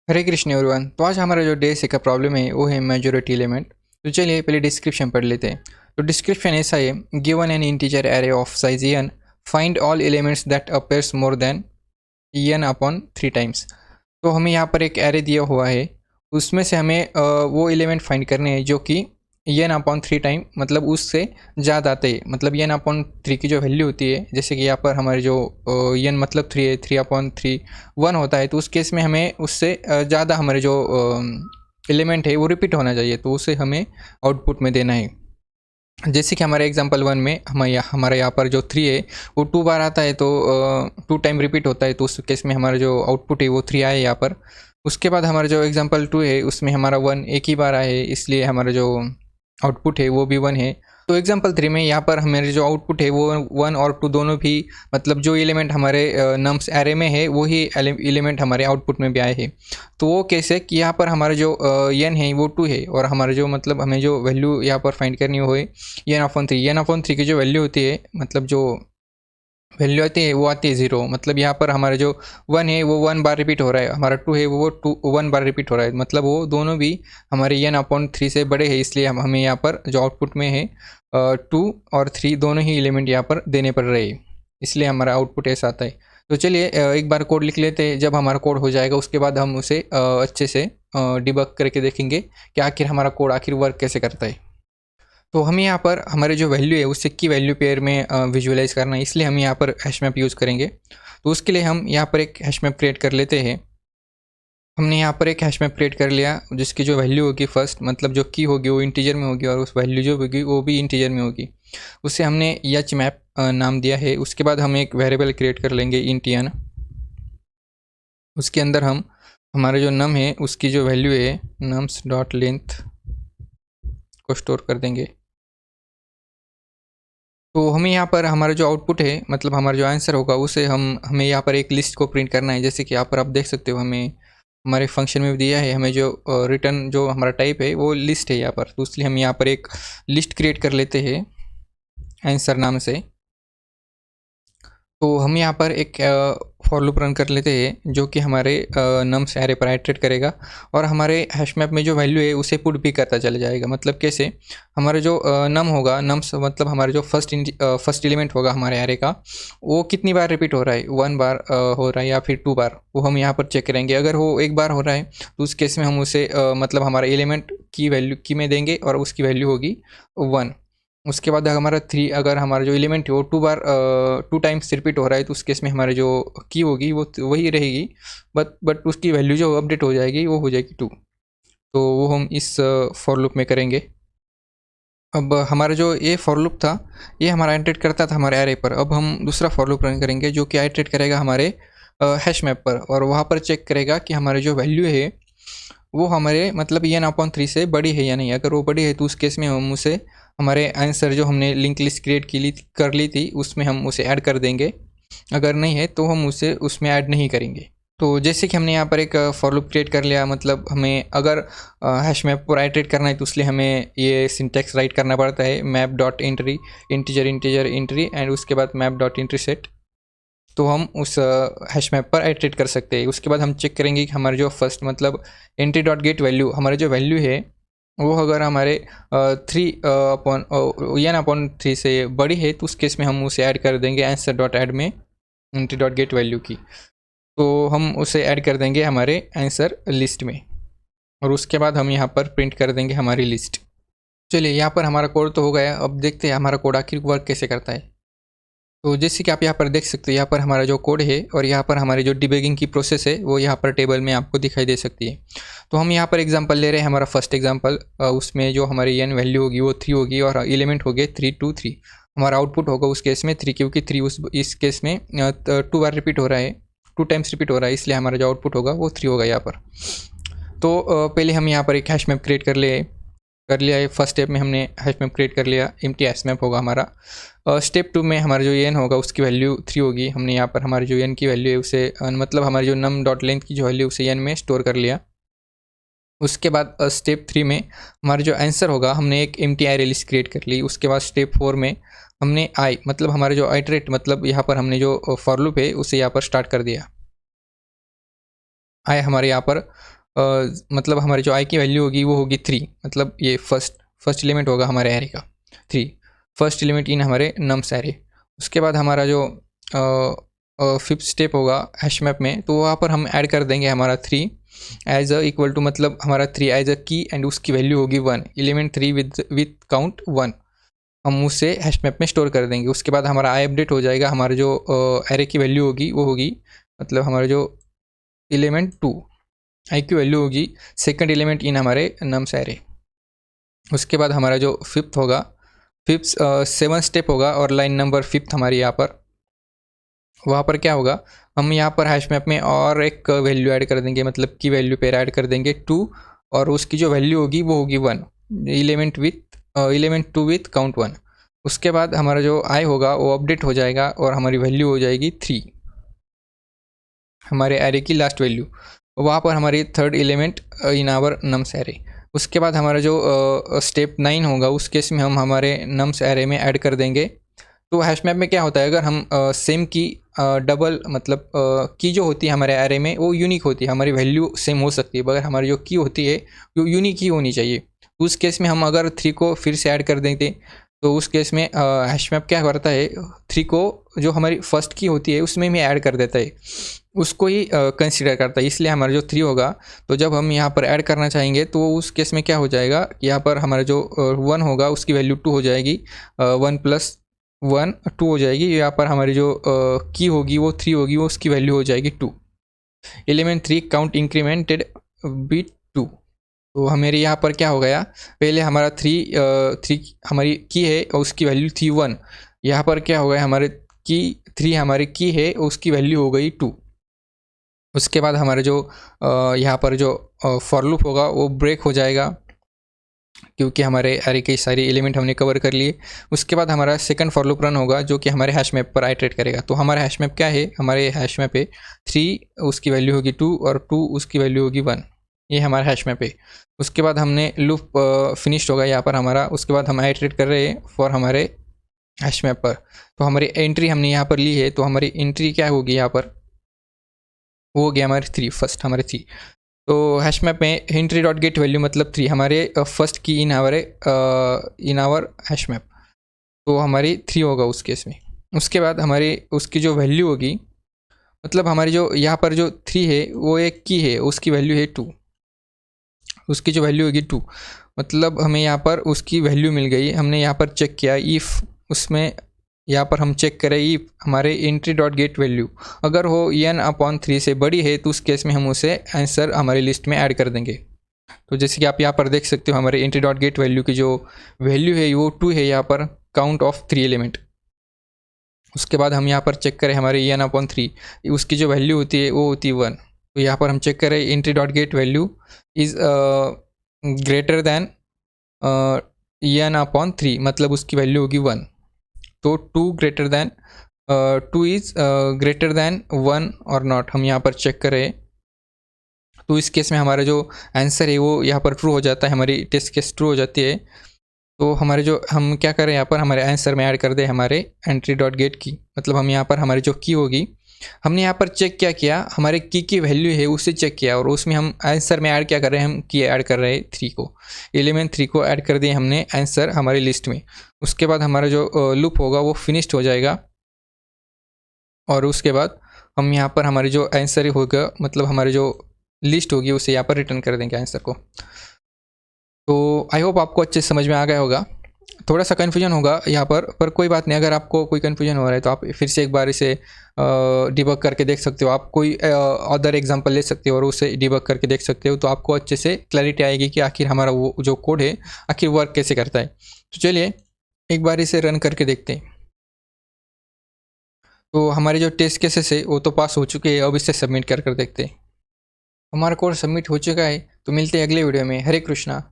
हरे Krishna everyone. तो आज हमारा जो डे से का प्रॉब्लम है वो है मेजॉरिटी एलिमेंट। तो चलिए पहले डिस्क्रिप्शन पढ़ लेते हैं। तो डिस्क्रिप्शन ऐसा है, given an integer array of size N, find all elements that appears more than N upon 3 times. तो हमें यहाँ पर एक एरे दिया हुआ है, उसमें से हमें वो एलिमेंट फाइंड करने हैं जो कि एन अपॉन 3 टाइम मतलब उससे ज़्यादा आते हैं। मतलब एन अपॉन 3 की जो वैल्यू होती है, जैसे कि यहाँ पर हमारे जो एन मतलब 3 है, 3/3 1 होता है, तो उस केस में हमें उससे ज़्यादा हमारे जो एलिमेंट है वो रिपीट होना चाहिए, तो उसे हमें आउटपुट में देना है। जैसे कि हमारे एग्जांपल 1 में हमारे यहाँ पर जो 3 है वो 2 बार आता है, तो 2 टाइम रिपीट होता है, तो उस केस में हमारा जो आउटपुट है वो 3 आए यहाँ पर। उसके बाद हमारा जो एग्जांपल 2 है उसमें हमारा 1 एक ही बार आया है, इसलिए हमारा जो आउटपुट है वो भी 1 है। तो एग्जांपल 3 में यहाँ पर हमारे जो आउटपुट है वो 1 और 2 दोनों भी, मतलब जो एलिमेंट हमारे नम्स एरे में है वही एलिमेंट हमारे आउटपुट में भी आए हैं। तो वो कैसे कि यहाँ पर हमारा जो एन है वो 2 है, और हमारा जो मतलब हमें जो वैल्यू यहाँ पर फाइंड करनी हो एन अपॉन 3 की जो वैल्यू होती है, मतलब जो वैल्यू आती है वो आती है 0। मतलब यहाँ पर हमारा जो 1 है वो 1 बार रिपीट हो रहा है, हमारा 2 है वो 1 बार रिपीट हो रहा है, मतलब वो दोनों भी हमारे एन अपॉन 3 से बड़े हैं, इसलिए हमें यहाँ पर जो आउटपुट में है 2 और 3 दोनों ही एलिमेंट यहाँ पर देने पड़ रहे हैं, इसलिए हमारा आउटपुट ऐसा आता है। तो चलिए एक बार कोड लिख लेते हैं। जब हमारा कोड हो जाएगा उसके बाद हम उसे अच्छे से डिबग करके देखेंगे कि आखिर हमारा कोड आखिर वर्क कैसे करता है। तो हमें यहाँ पर हमारे जो वैल्यू है उससे की वैल्यू पेयर में विजुअलाइज करना है, इसलिए हम यहाँ पर हैश मैप यूज़ करेंगे। तो उसके लिए हम यहाँ पर एक हैश मैप क्रिएट कर लेते हैं। हमने यहाँ पर एक हैश मैप क्रिएट कर लिया, जिसकी जो वैल्यू होगी फर्स्ट, मतलब जो की होगी वो इंटीजर में होगी और उस वैल्यू जो होगी वो भी इंटीजर में होगी। उसे हमने एच मैप नाम दिया है। उसके बाद हम एक वेरिएबल क्रिएट कर लेंगे इंट n। उसके अंदर हम हमारे जो नम है उसकी जो वैल्यू है नम्स डॉट लेंथ को स्टोर कर देंगे। तो हमें यहाँ पर हमारा जो आउटपुट है, मतलब हमारा जो आंसर होगा उसे हमें यहाँ पर एक लिस्ट को प्रिंट करना है। जैसे कि यहाँ पर आप देख सकते हो, हमें हमारे फंक्शन में दिया है, हमें जो रिटर्न जो हमारा टाइप है वो लिस्ट है यहाँ पर, तो इसलिए हम यहाँ पर एक लिस्ट क्रिएट कर लेते हैं आंसर नाम से। तो हम यहाँ पर एक फॉर लूप रन कर लेते हैं जो कि हमारे नम्स एरे पर आइटरेट करेगा, और हमारे हैश मैप में जो वैल्यू है उसे पुट भी करता चला जाएगा। मतलब कैसे, हमारा जो नम होगा, नम्स मतलब हमारा जो फर्स्ट एलिमेंट होगा हमारे एरे का, वो कितनी बार रिपीट हो रहा है, 1 बार हो रहा है या फिर 2 बार, वो हम यहाँ पर चेक करेंगे। अगर वो 1 बार हो रहा है तो उस केस में हम उसे मतलब हमारा एलिमेंट की वैल्यू की में देंगे और उसकी वैल्यू होगी 1। उसके बाद हमारा 3, अगर हमारा जो एलिमेंट है वो 2 टाइम्स रिपीट हो रहा है तो उस केस में हमारे जो की होगी वो वही रहेगी, बट उसकी वैल्यू जो अपडेट हो जाएगी वो हो जाएगी 2। तो वो हम इस फॉर लूप में करेंगे। अब हमारा जो ये फॉर लूप था ये हमारा आइटरेट करता था हमारे एरे पर। अब हम दूसरा फॉर लूप रन करेंगे जो कि आइटरेट करेगा हमारे हैश मैप पर, और वहाँ पर चेक करेगा कि हमारे जो वैल्यू है वो हमारे मतलब एन/3 से बड़ी है या नहीं। अगर वो बड़ी है तो उस केस में हम उसे हमारे आंसर जो हमने लिंक लिस्ट क्रिएट कर ली थी उसमें हम उसे ऐड कर देंगे। अगर नहीं है तो हम उसे उसमें ऐड नहीं करेंगे। तो जैसे कि हमने यहाँ पर एक फॉर लूप क्रिएट कर लिया, मतलब हमें अगर हैश मैप पर आइटरेट करना है तो इसलिए हमें ये सिंटैक्स राइट करना पड़ता है, map dot entry integer integer entry and उसके बाद मैप डॉट एंट्री सेट। तो हम उस हैश मैप पर आइटरेट कर सकते हैं। उसके बाद हम चेक करेंगे कि हमारे जो फर्स्ट मतलब एंट्री डॉट गेट वैल्यू, हमारे जो वैल्यू है वो अगर हमारे 3 से बड़ी है तो उस केस में हम उसे ऐड कर देंगे आंसर डॉट ऐड में एंट्री डॉट गेट वैल्यू की। तो हम उसे ऐड कर देंगे हमारे आंसर लिस्ट में, और उसके बाद हम यहाँ पर प्रिंट कर देंगे हमारी लिस्ट। चलिए यहाँ पर हमारा कोड तो हो गया। अब देखते हैं हमारा कोड आखिर वर्क कैसे करता है। तो जैसे कि आप यहाँ पर देख सकते हो, यहाँ पर हमारा जो कोड है और यहाँ पर हमारी जो डिबगिंग की प्रोसेस है वो यहाँ पर टेबल में आपको दिखाई दे सकती है। तो हम यहाँ पर एग्जांपल ले रहे हैं, हमारा फर्स्ट एग्जांपल, उसमें जो हमारी एन वैल्यू होगी वो 3 होगी और एलिमेंट हो गए 3 2 3। हमारा आउटपुट होगा उस केस में 3, क्योंकि 3 इस केस में 2 बार रिपीट हो रहा है, 2 टाइम्स रिपीट हो रहा है, इसलिए हमारा जो आउटपुट होगा वो 3 होगा यहाँ पर। तो पहले हम यहाँ पर एक हैश मैप क्रिएट कर लिया है। फर्स्ट स्टेप में हमने हैश मैप क्रिएट कर लिया, एम्प्टी हैश मैप होगा हमारा। स्टेप 2 में हमारा जो एन होगा उसकी वैल्यू 3 होगी। हमने यहाँ पर हमारी जो एन की वैल्यू है उसे मतलब हमारी जो नम डॉट लेंथ की जो वैल्यू उसे एन में स्टोर कर लिया। उसके बाद स्टेप 3 में हमारा जो आंसर होगा हमने एक एम्प्टी एरे लिस्ट क्रिएट कर ली। उसके बाद स्टेप 4 में हमने आई मतलब हमारे जो आइटरेट मतलब यहाँ पर हमने जो फॉर लूप है उसे यहाँ पर स्टार्ट कर दिया। आई हमारे यहाँ पर मतलब हमारे जो आई की वैल्यू होगी वो होगी 3, मतलब ये फर्स्ट एलिमेंट होगा हमारे एरे का 3, फर्स्ट एलिमेंट इन हमारे नम्स एरे। उसके बाद हमारा जो फिफ्थ स्टेप होगा हैश मैप में, तो वहाँ पर हम ऐड कर देंगे हमारा 3 एज अ इक्वल टू, मतलब हमारा 3 एज अ की एंड उसकी वैल्यू होगी 1, एलिमेंट 3 विथ काउंट 1, हम उसे हैश मैप में स्टोर कर देंगे। उसके बाद हमारा आई अपडेट हो जाएगा, हमारा जो एरे की वैल्यू होगी वो होगी, मतलब हमारा जो एलिमेंट 2 आई की वैल्यू होगी सेकंड एलिमेंट इन हमारे नम्स एरे। उसके बाद हमारा जो फिफ्थ होगा, फिफ्थ 7 स्टेप होगा और लाइन नंबर 5 हमारी यहाँ पर, वहाँ पर क्या होगा, हम यहाँ पर हैश मैप में और एक वैल्यू ऐड कर देंगे, मतलब की वैल्यू पेयर ऐड कर देंगे 2, और उसकी जो वैल्यू होगी वो होगी 1, एलिमेंट 2 विथ काउंट 1। उसके बाद हमारा जो आई होगा वो अपडेट हो जाएगा और हमारी वैल्यू हो जाएगी 3, हमारे एरे की लास्ट वैल्यू, वहाँ पर हमारी third element in our nums array. उसके बाद हमारा जो स्टेप 9 होगा, उस केस में हम हमारे नम्स एरे में ऐड कर देंगे। तो हैश मैप में क्या होता है, अगर हम सेम की डबल, मतलब की जो होती है हमारे एरे में वो यूनिक होती है, हमारी वैल्यू सेम हो सकती है, मगर हमारी जो की होती है वो यूनिक ही होनी चाहिए। उस केस में हम अगर 3 को फिर से ऐड कर देंगे, तो उस केस में हैश मैप क्या करता है, 3 को जो हमारी फर्स्ट की होती है उसमें भी ऐड कर देता है, उसको ही कंसिडर करता है। इसलिए हमारा जो 3 होगा, तो जब हम यहाँ पर ऐड करना चाहेंगे तो उस केस में क्या हो जाएगा, यहाँ पर हमारा जो 1 होगा उसकी वैल्यू 2 हो जाएगी, 1 + 1 2 हो जाएगी। यहाँ पर हमारी जो की होगी वो 3 होगी, वो उसकी वैल्यू हो जाएगी 2, एलिमेंट 3 काउंट इंक्रीमेंटेड बिट 2। तो हमारे यहाँ पर क्या हो गया, पहले हमारा 3 हमारी की है और उसकी वैल्यू थी 1, यहाँ पर क्या हो गया, हमारे की 3 हमारी की है उसकी वैल्यू हो गई 2। उसके बाद हमारे जो यहाँ पर जो फॉर लूप होगा वो ब्रेक हो जाएगा, क्योंकि हमारे एरे के सारे एलिमेंट हमने कवर कर लिए। उसके बाद हमारा सेकंड फॉर लूप रन होगा, जो कि हमारे हैश मैप पर आइटरेट करेगा। तो हमारा हैश मैप क्या है, हमारे हैश मैप है 3 उसकी वैल्यू होगी 2 और 2 उसकी वैल्यू होगी 1, ये हमारा हैश मैप है। उसके बाद हमने लूप फिनिश्ड होगा यहाँ पर हमारा। उसके बाद हम आइटरेट कर रहे हैं फॉर हमारे हैश मैप पर। तो हमारी एंट्री हमने यहाँ पर ली है, तो हमारी एंट्री क्या होगी यहाँ पर, वो हो गया हमारे 3, फर्स्ट हमारे 3। तो हैश मैप में एंट्री डॉट गेट वैल्यू मतलब 3 हमारे फर्स्ट की इन आवर हैश मैप, तो हमारी 3 होगा उस केस में। उसके बाद हमारी उसकी जो वैल्यू होगी, मतलब हमारी जो यहाँ पर जो 3 है वो एक की है, उसकी वैल्यू है 2, उसकी जो वैल्यू होगी 2, मतलब हमें यहाँ पर उसकी वैल्यू मिल गई। हमने यहाँ पर चेक किया इफ़, उसमें यहाँ पर हम चेक करें इफ़ हमारे एंट्री डॉट गेट वैल्यू अगर हो n/3 से बड़ी है, तो उस केस में हम उसे आंसर हमारी लिस्ट में ऐड कर देंगे। तो जैसे कि आप यहाँ पर देख सकते हो, हमारे एंट्री डॉट गेट वैल्यू की जो वैल्यू है वो 2 है यहाँ पर, काउंट ऑफ 3 एलिमेंट। उसके बाद हम यहाँ पर चेक करें हमारे n/3 उसकी जो वैल्यू होती है वो होती है 1। तो यहाँ पर हम चेक करें entry dot get value is greater than n/3, मतलब उसकी वैल्यू होगी 1। तो 2 greater than 2 is greater than 1 और नॉट, हम यहाँ पर चेक करें। तो इस केस में हमारा जो आंसर है वो यहाँ पर ट्रू हो जाता है, हमारी टेस्ट केस ट्रू हो जाती है। तो हमारे जो हम क्या करें, यहाँ पर हमारे आंसर में ऐड कर दें हमारे एंट्री डॉट गेट की, मतलब हम यहाँ पर हमारी जो की होगी, हमने यहाँ पर चेक क्या किया, हमारे की वैल्यू है उसे चेक किया, और उसमें हम आंसर में ऐड क्या कर रहे हैं, हम की ऐड कर रहे हैं 3 को, एलिमेंट 3 को ऐड कर दिए हमने आंसर हमारी लिस्ट में। उसके बाद हमारा जो लूप होगा वो फिनिश्ड हो जाएगा, और उसके बाद हम यहाँ पर हमारे जो आंसर होगा, मतलब हमारी जो लिस्ट होगी उसे यहाँ पर रिटर्न कर देंगे आंसर को। तो आई होप आपको अच्छे से समझ में आ गया होगा। थोड़ा सा कन्फ्यूजन होगा यहाँ पर कोई बात नहीं। अगर आपको कोई कन्फ्यूजन हो रहा है तो आप फिर से एक बार इसे डिबग करके देख सकते हो। आप कोई अदर एग्जांपल ले सकते हो और उसे डिबग करके देख सकते हो, तो आपको अच्छे से क्लैरिटी आएगी कि आखिर हमारा वो जो कोड है आखिर वर्क कैसे करता है। तो चलिए एक बार इसे रन करके देखते हैं। तो हमारे जो टेस्ट केसेस है वो तो पास हो चुके हैं, अब इसे सबमिट कर देखते हैं। हमारा कोड सबमिट हो चुका है। तो मिलते हैं अगले वीडियो में। हरे कृष्णा।